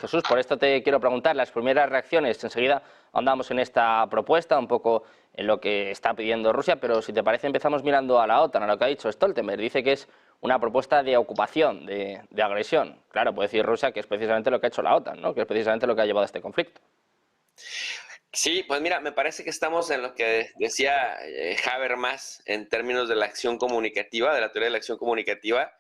Jesús, por esto te quiero preguntar las primeras reacciones. Enseguida andamos en esta propuesta, un poco en lo que está pidiendo Rusia, pero si te parece empezamos mirando a la OTAN, a lo que ha dicho Stoltenberg. Dice que es una propuesta de ocupación, de agresión. Claro, puede decir Rusia que es precisamente lo que ha hecho la OTAN, ¿no? Que es precisamente lo que ha llevado a este conflicto. Sí, pues mira, me parece que estamos en lo que decía Habermas en términos de la acción comunicativa, de la teoría de la acción comunicativa.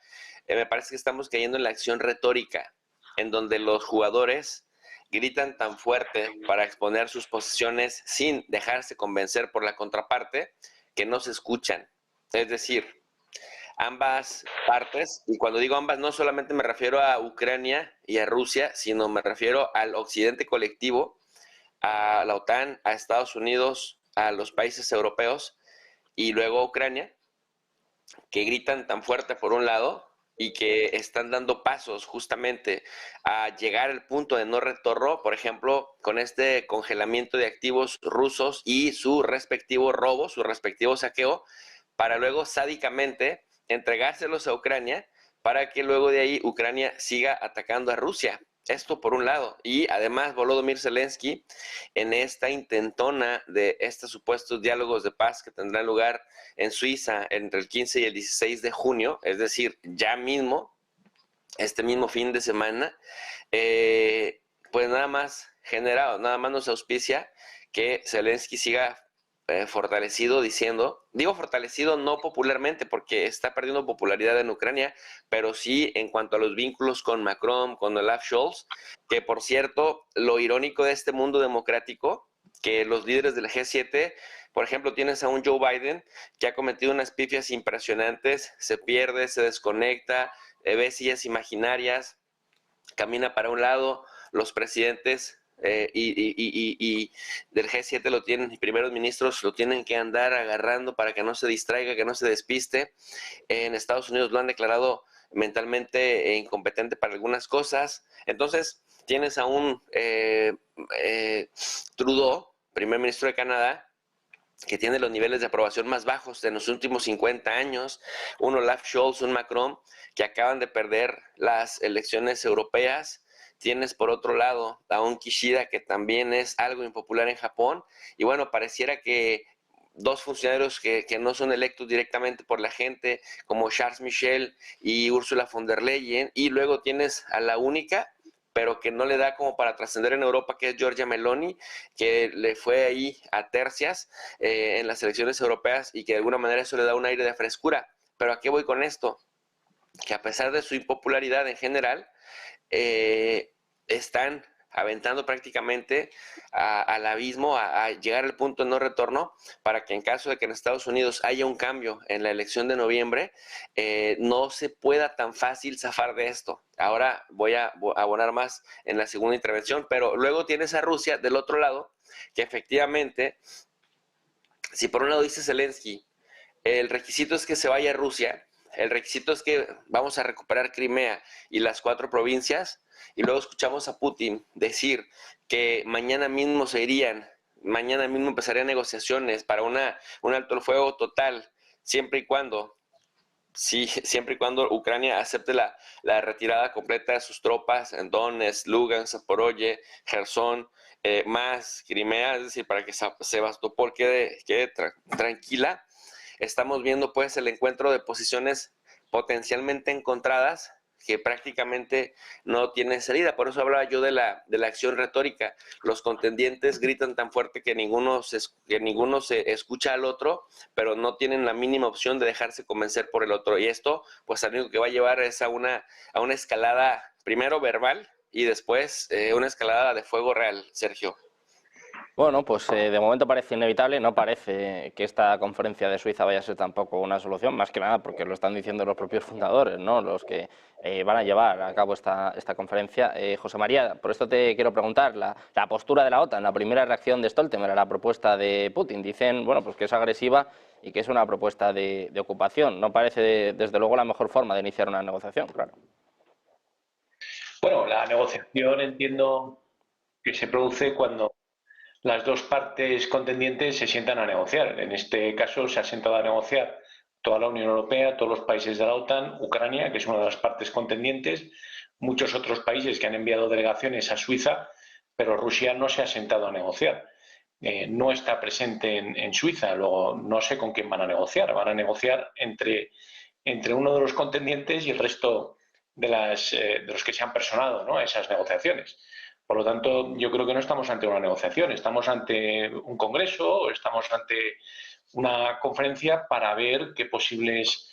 Me parece que estamos cayendo en la acción retórica, en donde los jugadores gritan tan fuerte para exponer sus posiciones sin dejarse convencer por la contraparte que no se escuchan. Es decir, ambas partes, y cuando digo ambas no solamente me refiero a Ucrania y a Rusia, sino me refiero al occidente colectivo, a la OTAN, a Estados Unidos, a los países europeos y luego a Ucrania, que gritan tan fuerte por un lado y que están dando pasos justamente a llegar al punto de no retorno, por ejemplo, con este congelamiento de activos rusos y su respectivo robo, su respectivo saqueo, para luego sádicamente entregárselos a Ucrania para que luego de ahí Ucrania siga atacando a Rusia. Esto por un lado. Y además Volodymyr Zelensky, en esta intentona de estos supuestos diálogos de paz que tendrán lugar en Suiza entre el 15 y el 16 de junio, es decir, ya mismo, este mismo fin de semana, pues nada más genera, nada más nos auspicia que Zelensky siga fortalecido diciendo, digo fortalecido no popularmente porque está perdiendo popularidad en Ucrania, pero sí en cuanto a los vínculos con Macron, con Olaf Scholz, que por cierto, lo irónico de este mundo democrático, que los líderes del G7, por ejemplo, tienes a un Joe Biden que ha cometido unas pifias impresionantes, se pierde, se desconecta, ve sillas imaginarias, camina para un lado, los presidentes y del G7 lo tienen, y primeros ministros lo tienen que andar agarrando para que no se distraiga, que no se despiste. En Estados Unidos lo han declarado mentalmente incompetente para algunas cosas. Entonces, tienes a un Trudeau, primer ministro de Canadá, que tiene los niveles de aprobación más bajos de los últimos 50 años, un Olaf Scholz, un Macron, que acaban de perder las elecciones europeas. Tienes por otro lado a un Kishida que también es algo impopular en Japón, y bueno, pareciera que dos funcionarios que no son electos directamente por la gente, como Charles Michel y Ursula von der Leyen, y luego tienes a la única pero que no le da como para trascender en Europa, que es Giorgia Meloni, que le fue ahí a tercias en las elecciones europeas y que de alguna manera eso le da un aire de frescura. Pero ¿a qué voy con esto? Que a pesar de su impopularidad en general, están aventando prácticamente al abismo, a llegar al punto de no retorno, para que en caso de que en Estados Unidos haya un cambio en la elección de noviembre, no se pueda tan fácil zafar de esto. Ahora voy a abonar más en la segunda intervención, pero luego tienes a Rusia del otro lado, que efectivamente, si por un lado dice Zelensky, el requisito es que se vaya a Rusia, el requisito es que vamos a recuperar Crimea y las 4 provincias, y luego escuchamos a Putin decir que mañana mismo se irían, mañana mismo empezarían negociaciones para un alto el fuego total, siempre y cuando, sí, siempre y cuando Ucrania acepte la retirada completa de sus tropas en Donetsk, Lugansk, Zaporozhye, Gerson, más Crimea, es decir, para que Sebastopol quede tranquila. Estamos viendo pues el encuentro de posiciones potencialmente encontradas que prácticamente no tienen salida. Por eso hablaba yo de la acción retórica. Los contendientes gritan tan fuerte que ninguno se escucha al otro, pero no tienen la mínima opción de dejarse convencer por el otro. Y esto, pues, lo único que va a llevar es a una escalada, primero verbal y después una escalada de fuego real, Sergio. Bueno, pues de momento parece inevitable, no parece que esta conferencia de Suiza vaya a ser tampoco una solución, más que nada porque lo están diciendo los propios fundadores, ¿no? Los que van a llevar a cabo esta conferencia. José María, por esto te quiero preguntar, la postura de la OTAN, la primera reacción de Stoltenberg a la propuesta de Putin. Dicen, bueno, pues que es agresiva y que es una propuesta de ocupación. No parece, desde luego, la mejor forma de iniciar una negociación, claro. Bueno, la negociación entiendo que se produce cuando las dos partes contendientes se sientan a negociar. En este caso se ha sentado a negociar toda la Unión Europea, todos los países de la OTAN, Ucrania, que es una de las partes contendientes, muchos otros países que han enviado delegaciones a Suiza, pero Rusia no se ha sentado a negociar. No está presente en Suiza. Luego, no sé con quién van a negociar. Van a negociar entre uno de los contendientes y el resto de los que se han personado, ¿no?, a esas negociaciones. Por lo tanto, yo creo que no estamos ante una negociación, estamos ante un congreso, o estamos ante una conferencia para ver qué posibles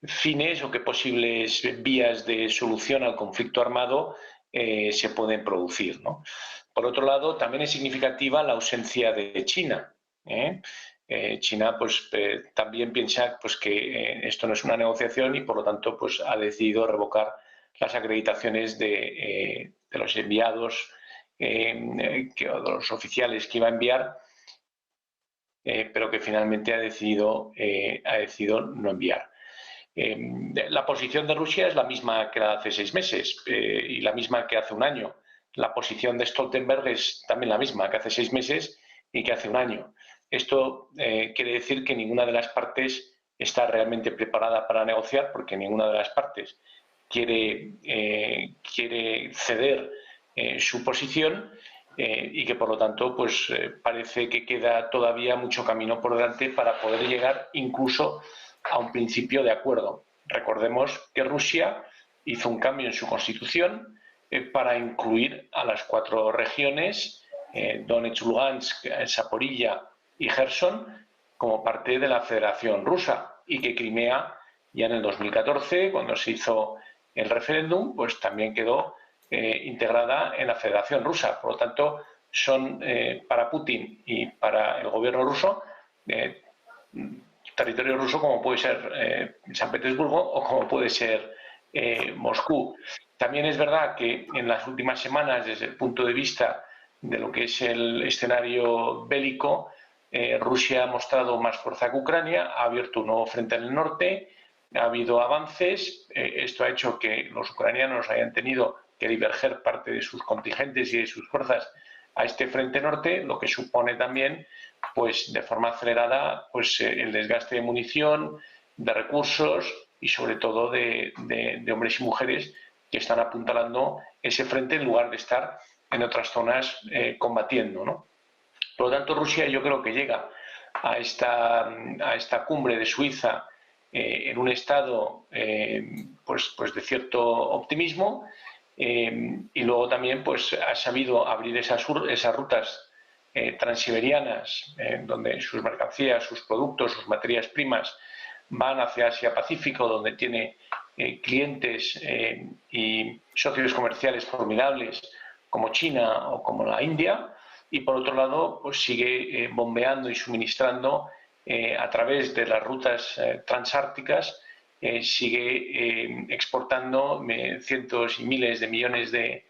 fines o qué posibles vías de solución al conflicto armado se pueden producir, ¿no? Por otro lado, también es significativa la ausencia de China. China también piensa que esto no es una negociación y por lo tanto ha decidido revocar las acreditaciones de los enviados, de los oficiales que iba a enviar, pero que finalmente ha decidido no enviar. La posición de Rusia es la misma que la de hace 6 meses y la misma que hace un año. La posición de Stoltenberg es también la misma que hace 6 meses y que hace un año. Esto quiere decir que ninguna de las partes está realmente preparada para negociar, porque ninguna de las partes quiere ceder su posición y que por lo tanto parece que queda todavía mucho camino por delante para poder llegar incluso a un principio de acuerdo. Recordemos que Rusia hizo un cambio en su constitución para incluir a las 4 regiones, Donetsk, Lugansk, Zaporilla y Gerson, como parte de la Federación Rusa, y que Crimea ya en el 2014, cuando se hizo el referéndum, también quedó integrada en la Federación Rusa. Por lo tanto, son para Putin y para el gobierno ruso territorio ruso como puede ser San Petersburgo o como puede ser Moscú. También es verdad que en las últimas semanas, desde el punto de vista de lo que es el escenario bélico, Rusia ha mostrado más fuerza que Ucrania, ha abierto un nuevo frente en el norte, ha habido avances, esto ha hecho que los ucranianos hayan tenido que diverger parte de sus contingentes y de sus fuerzas a este frente norte, lo que supone también de forma acelerada el desgaste de munición, de recursos y sobre todo de hombres y mujeres que están apuntalando ese frente en lugar de estar en otras zonas combatiendo, ¿no? Por lo tanto, Rusia yo creo que llega a esta cumbre de Suiza en un estado de cierto optimismo y luego también ha sabido abrir esas rutas transiberianas donde sus mercancías, sus productos, sus materias primas van hacia Asia-Pacífico, donde tiene clientes y socios comerciales formidables como China o como la India, y por otro lado sigue bombeando y suministrando a través de las rutas transárticas, sigue exportando cientos y miles de millones de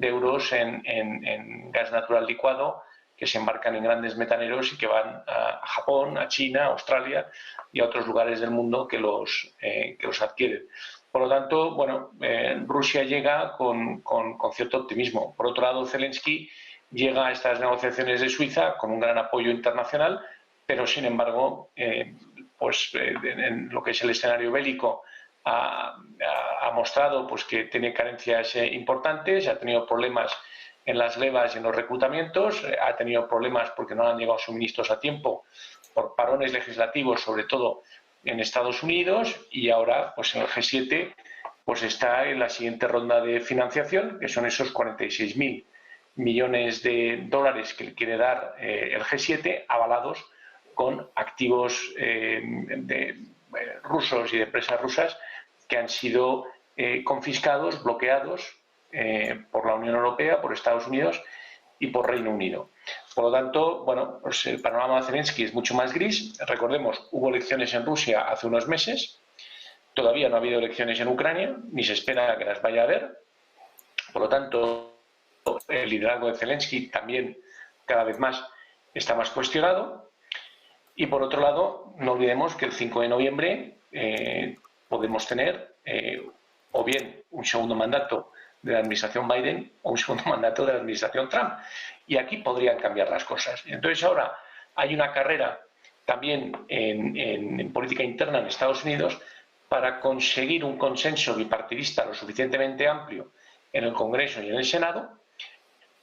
euros en gas natural licuado que se embarcan en grandes metaneros y que van a Japón, a China, a Australia y a otros lugares del mundo que los adquieren. Por lo tanto, Rusia llega con cierto optimismo. Por otro lado, Zelensky llega a estas negociaciones de Suiza con un gran apoyo internacional, pero sin embargo, en lo que es el escenario bélico, ha mostrado que tiene carencias importantes, ha tenido problemas en las levas y en los reclutamientos, ha tenido problemas porque no han llegado suministros a tiempo por parones legislativos, sobre todo en Estados Unidos, y ahora en el G7 está en la siguiente ronda de financiación, que son esos 46.000 millones de dólares que le quiere dar el G7, avalados con activos rusos y de empresas rusas que han sido confiscados, bloqueados por la Unión Europea, por Estados Unidos y por Reino Unido. Por lo tanto, el panorama de Zelensky es mucho más gris. Recordemos, hubo elecciones en Rusia hace unos meses, todavía no ha habido elecciones en Ucrania, ni se espera que las vaya a haber. Por lo tanto, el liderazgo de Zelensky también cada vez más está más cuestionado. Y por otro lado, no olvidemos que el 5 de noviembre podemos tener o bien un segundo mandato de la administración Biden o un segundo mandato de la administración Trump. Y aquí podrían cambiar las cosas. Entonces ahora hay una carrera también en política interna en Estados Unidos para conseguir un consenso bipartidista lo suficientemente amplio en el Congreso y en el Senado,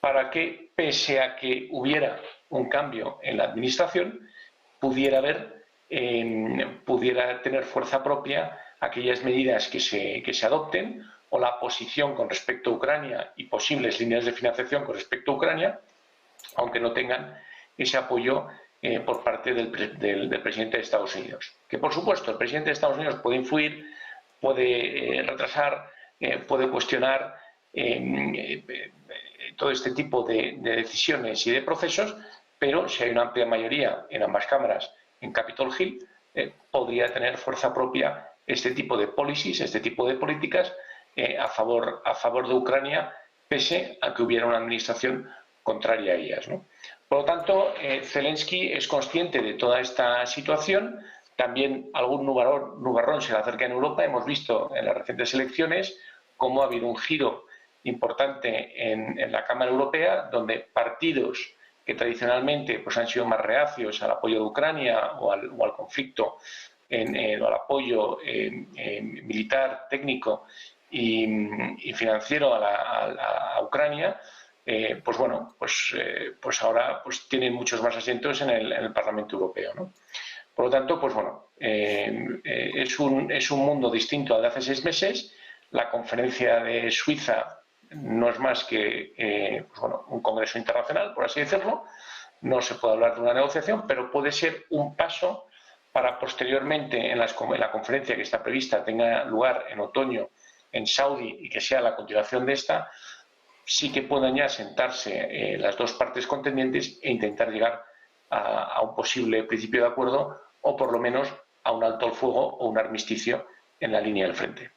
para que, pese a que hubiera un cambio en la administración, pudiera tener fuerza propia aquellas medidas que se adopten, o la posición con respecto a Ucrania y posibles líneas de financiación con respecto a Ucrania, aunque no tengan ese apoyo por parte del presidente de Estados Unidos. Que, por supuesto, el presidente de Estados Unidos puede influir, puede retrasar, puede cuestionar todo este tipo de decisiones y de procesos, pero si hay una amplia mayoría en ambas cámaras en Capitol Hill, podría tener fuerza propia este tipo de policies, este tipo de políticas a favor de Ucrania, pese a que hubiera una administración contraria a ellas, ¿no? Por lo tanto, Zelensky es consciente de toda esta situación. También algún nubarrón se le acerca en Europa. Hemos visto en las recientes elecciones cómo ha habido un giro importante en la Cámara Europea, donde partidos que tradicionalmente pues, han sido más reacios al apoyo de Ucrania o al conflicto, o al apoyo militar, técnico y financiero a Ucrania, pues bueno, pues ahora pues tienen muchos más asientos en el Parlamento Europeo, ¿no? Por lo tanto, pues bueno, es un mundo distinto al de hace 6 meses. La conferencia de Suiza no es más que pues bueno, un congreso internacional, por así decirlo. No se puede hablar de una negociación, pero puede ser un paso para posteriormente en la conferencia que está prevista tenga lugar en otoño en Saudi y que sea la continuación de esta, sí que puedan ya sentarse las dos partes contendientes e intentar llegar a un posible principio de acuerdo, o por lo menos a un alto al fuego o un armisticio en la línea del frente.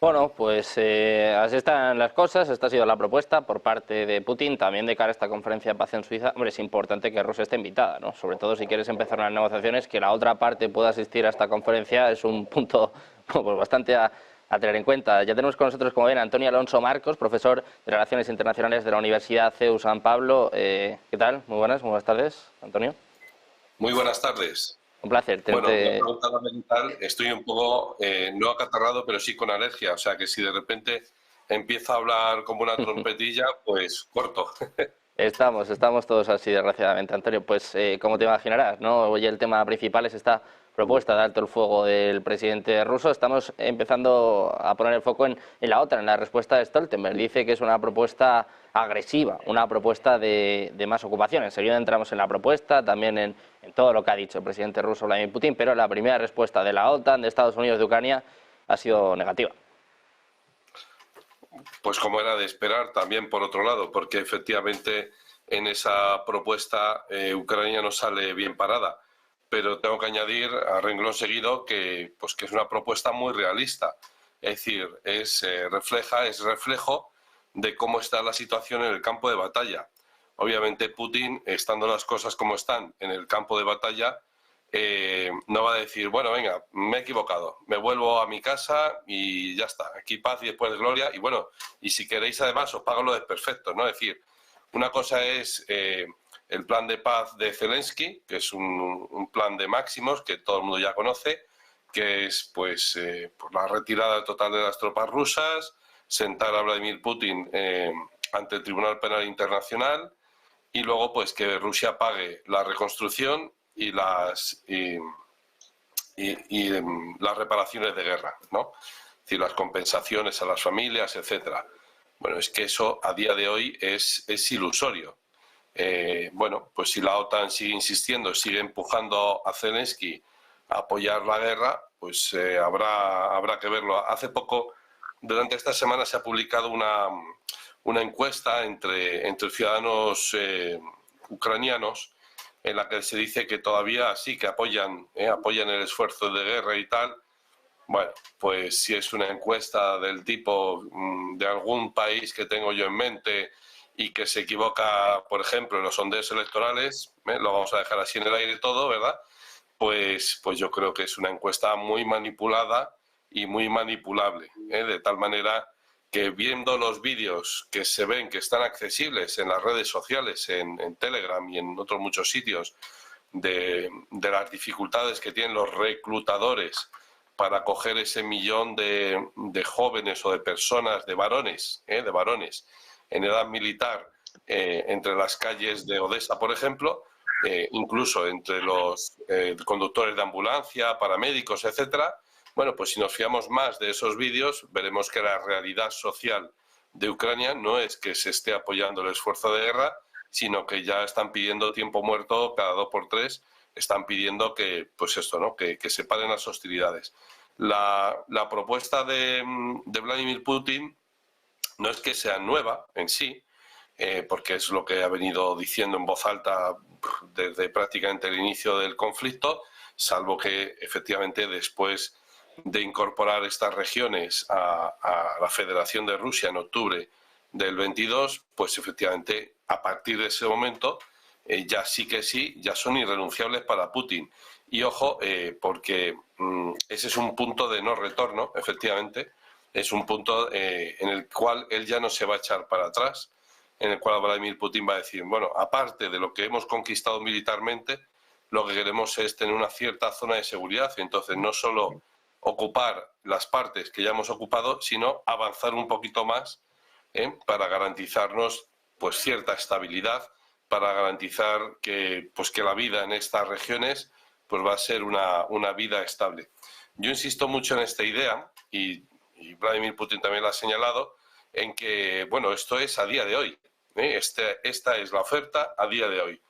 Bueno, pues así están las cosas. Esta ha sido la propuesta por parte de Putin, también de cara a esta conferencia de paz en Suiza. Hombre, es importante que Rusia esté invitada, ¿no? Sobre todo si quieres empezar unas negociaciones, que la otra parte pueda asistir a esta conferencia es un punto pues, bastante a tener en cuenta. Ya tenemos con nosotros, como ven, Antonio Alonso Marcos, profesor de Relaciones Internacionales de la Universidad CEU San Pablo. ¿Qué tal? Muy buenas tardes, Antonio. Muy buenas tardes. Un placer. Bueno, una pregunta fundamental. Estoy un poco, no acatarrado, pero sí con alergia. O sea, que si de repente empiezo a hablar como una trompetilla, pues corto. Estamos todos así, desgraciadamente, Antonio. Pues como te imaginarás, ¿no? Hoy el tema principal es esta propuesta de alto el fuego del presidente ruso. Estamos empezando a poner el foco en la otra, en la respuesta de Stoltenberg. Dice que es una propuesta agresiva, una propuesta de más ocupación. Enseguida entramos en la propuesta, también en todo lo que ha dicho el presidente ruso Vladimir Putin, pero la primera respuesta de la OTAN, de Estados Unidos, de Ucrania, ha sido negativa. Pues como era de esperar, también por otro lado, porque efectivamente en esa propuesta Ucrania no sale bien parada. Pero tengo que añadir a renglón seguido que es una propuesta muy realista. Es decir, es reflejo de cómo está la situación en el campo de batalla. Obviamente Putin, estando las cosas como están en el campo de batalla, no va a decir, bueno, venga, me he equivocado, me vuelvo a mi casa y ya está, aquí paz y después gloria, y bueno, y si queréis además os pago lo desperfecto, ¿no? Es decir, una cosa es el plan de paz de Zelensky, que es un plan de máximos que todo el mundo ya conoce, que es pues la retirada total de las tropas rusas, sentar a Vladimir Putin ante el Tribunal Penal Internacional y luego pues que Rusia pague la reconstrucción y las reparaciones de guerra, ¿no? Es decir, las compensaciones a las familias, etcétera. Bueno, es que eso a día de hoy es ilusorio. Bueno, pues si la OTAN sigue insistiendo, sigue empujando a Zelensky a apoyar la guerra, pues habrá que verlo. Hace poco, durante esta semana, se ha publicado una encuesta entre ciudadanos ucranianos en la que se dice que todavía sí que apoyan el esfuerzo de guerra y tal. Bueno, pues si es una encuesta del tipo de algún país que tengo yo en mente y que se equivoca, por ejemplo, en los sondeos electorales, lo vamos a dejar así en el aire todo, ¿verdad? Pues yo creo que es una encuesta muy manipulada y muy manipulable, de tal manera que viendo los vídeos que se ven, que están accesibles en las redes sociales, en Telegram y en otros muchos sitios, de las dificultades que tienen los reclutadores para coger ese millón de jóvenes o de personas, de varones en edad militar entre las calles de Odessa, por ejemplo, incluso entre los conductores de ambulancia, paramédicos, etcétera. Bueno, pues si nos fiamos más de esos vídeos, veremos que la realidad social de Ucrania no es que se esté apoyando el esfuerzo de guerra, sino que ya están pidiendo tiempo muerto cada 2 por 3, están pidiendo que, pues esto, ¿no? Que se paren las hostilidades. La propuesta de Vladimir Putin no es que sea nueva en sí, porque es lo que ha venido diciendo en voz alta desde prácticamente el inicio del conflicto, salvo que efectivamente después de incorporar estas regiones a la Federación de Rusia en octubre del 22, pues efectivamente a partir de ese momento ya sí que sí, ya son irrenunciables para Putin. Y ojo, porque ese es un punto de no retorno, efectivamente, es un punto en el cual él ya no se va a echar para atrás, en el cual Vladimir Putin va a decir, bueno, aparte de lo que hemos conquistado militarmente, lo que queremos es tener una cierta zona de seguridad, y entonces no solo ocupar las partes que ya hemos ocupado, sino avanzar un poquito más para garantizarnos pues cierta estabilidad, para garantizar que la vida en estas regiones pues va a ser una vida estable. Yo insisto mucho en esta idea, y Vladimir Putin también lo ha señalado, en que, bueno, esto es a día de hoy. Esta es la oferta a día de hoy.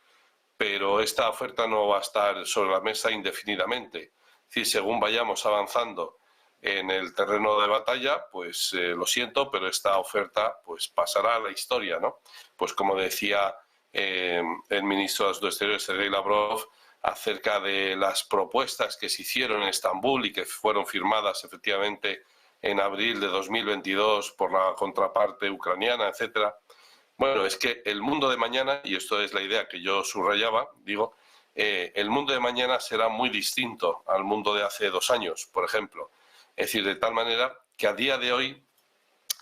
Pero esta oferta no va a estar sobre la mesa indefinidamente. Es decir, según vayamos avanzando en el terreno de batalla, pues lo siento, pero esta oferta pues pasará a la historia, ¿no? Pues como decía el ministro de Asuntos Exteriores, Sergei Lavrov, acerca de las propuestas que se hicieron en Estambul y que fueron firmadas efectivamente en abril de 2022 por la contraparte ucraniana, etcétera. Bueno, es que el mundo de mañana, y esto es la idea que yo subrayaba, digo, el mundo de mañana será muy distinto al mundo de hace 2 años, por ejemplo. Es decir, de tal manera que a día de hoy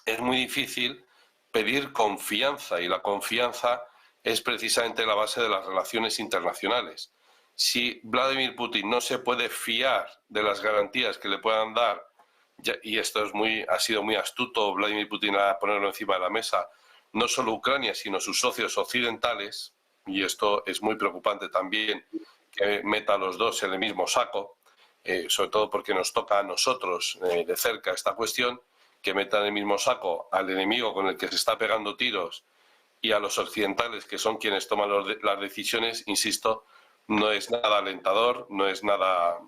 es muy difícil pedir confianza, y la confianza es precisamente la base de las relaciones internacionales. Si Vladimir Putin no se puede fiar de las garantías que le puedan dar, y esto ha sido muy astuto Vladimir Putin a ponerlo encima de la mesa, no solo Ucrania, sino sus socios occidentales, y esto es muy preocupante también, que meta a los dos en el mismo saco, sobre todo porque nos toca a nosotros de cerca esta cuestión, que meta en el mismo saco al enemigo con el que se está pegando tiros y a los occidentales, que son quienes toman las decisiones, insisto, no es nada alentador, no es nada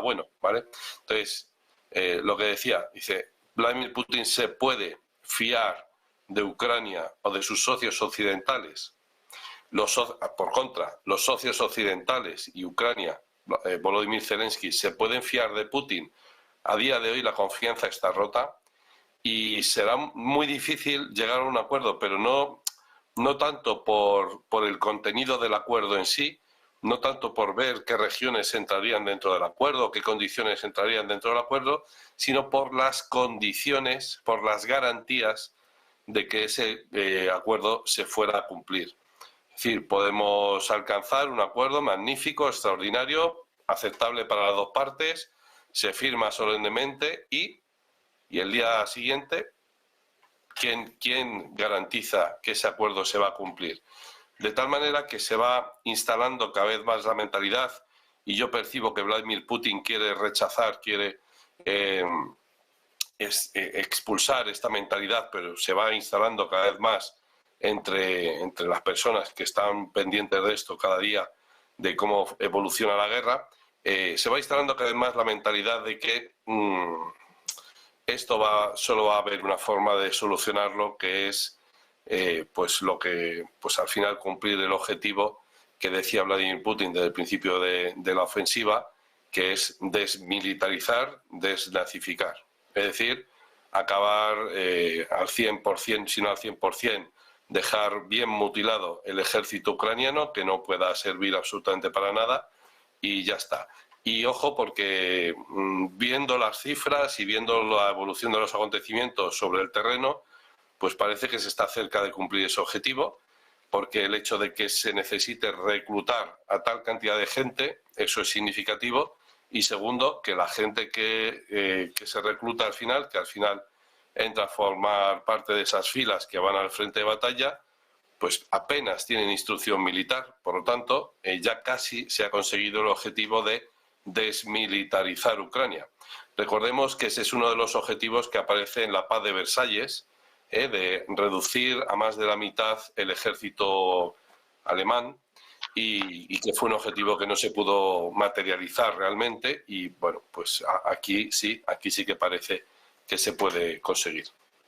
bueno, ¿vale? Entonces, lo que decía, dice, Vladimir Putin se puede fiar de Ucrania o de sus socios occidentales. Por contra, los socios occidentales y Ucrania, Volodymyr Zelensky, se pueden fiar de Putin. A día de hoy la confianza está rota y será muy difícil llegar a un acuerdo, pero no tanto por el contenido del acuerdo en sí, no tanto por ver qué regiones entrarían dentro del acuerdo, qué condiciones entrarían dentro del acuerdo, sino por las condiciones, por las garantías de que ese acuerdo se fuera a cumplir. Es decir, podemos alcanzar un acuerdo magnífico, extraordinario, aceptable para las dos partes, se firma solemnemente y el día siguiente, ¿quién garantiza que ese acuerdo se va a cumplir? De tal manera que se va instalando cada vez más la mentalidad, y yo percibo que Vladimir Putin quiere rechazar, quiere expulsar esta mentalidad, pero se va instalando cada vez más entre las personas que están pendientes de esto cada día, de cómo evoluciona la guerra. Se va instalando cada vez más la mentalidad de que solo va a haber una forma de solucionarlo, que es al final cumplir el objetivo que decía Vladimir Putin desde el principio de la ofensiva, que es desmilitarizar, desnazificar. Es decir, acabar al 100%, si no al 100%, dejar bien mutilado el ejército ucraniano, que no pueda servir absolutamente para nada, y ya está. Y ojo, porque viendo las cifras y viendo la evolución de los acontecimientos sobre el terreno, pues parece que se está cerca de cumplir ese objetivo, porque el hecho de que se necesite reclutar a tal cantidad de gente, eso es significativo, y segundo, que la gente que se recluta al final, que al final entra a formar parte de esas filas que van al frente de batalla, pues apenas tienen instrucción militar. Por lo tanto, ya casi se ha conseguido el objetivo de desmilitarizar Ucrania. Recordemos que ese es uno de los objetivos que aparece en la Paz de Versalles, de reducir a más de la mitad el ejército alemán, y que fue un objetivo que no se pudo materializar realmente, y bueno, pues aquí sí que parece que se puede conseguir.